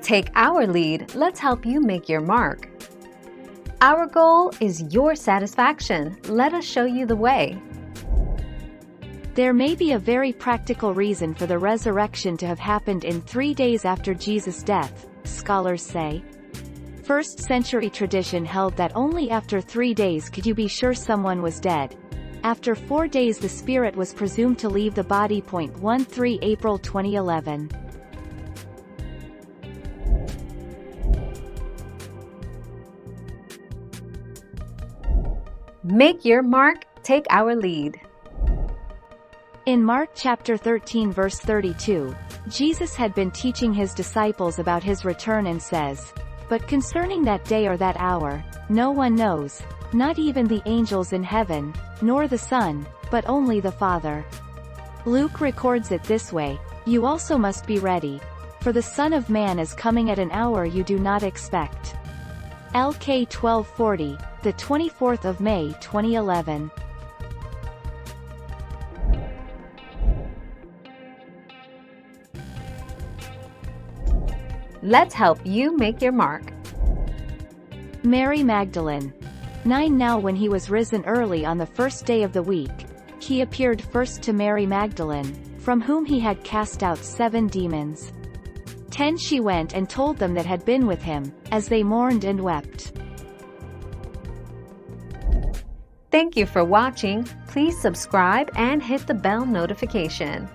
Take our lead, let's help you make your mark. Our goal is your satisfaction. Let us show you the way. There may be a very practical reason for the resurrection to have happened in 3 days after Jesus' death, scholars say. First-century tradition held that only after 3 days could you be sure someone was dead. After 4 days the spirit was presumed to leave the body. 13 April 2011. Make your mark, take our lead. In Mark chapter 13 verse 32, Jesus had been teaching his disciples about his return and says, "But concerning that day or that hour, no one knows, not even the angels in heaven, nor the Son, but only the Father." Luke records it this way, "You also must be ready, for the Son of Man is coming at an hour you do not expect." LK 1240, the 24th of May 2011. Let's help you make your mark. Mary Magdalene. 9 Now when he was risen early on the first day of the week, he appeared first to Mary Magdalene, from whom he had cast out 7 demons. 10 She went and told them that had been with him, as they mourned and wept. Thank you for watching. Please subscribe and hit the bell notification.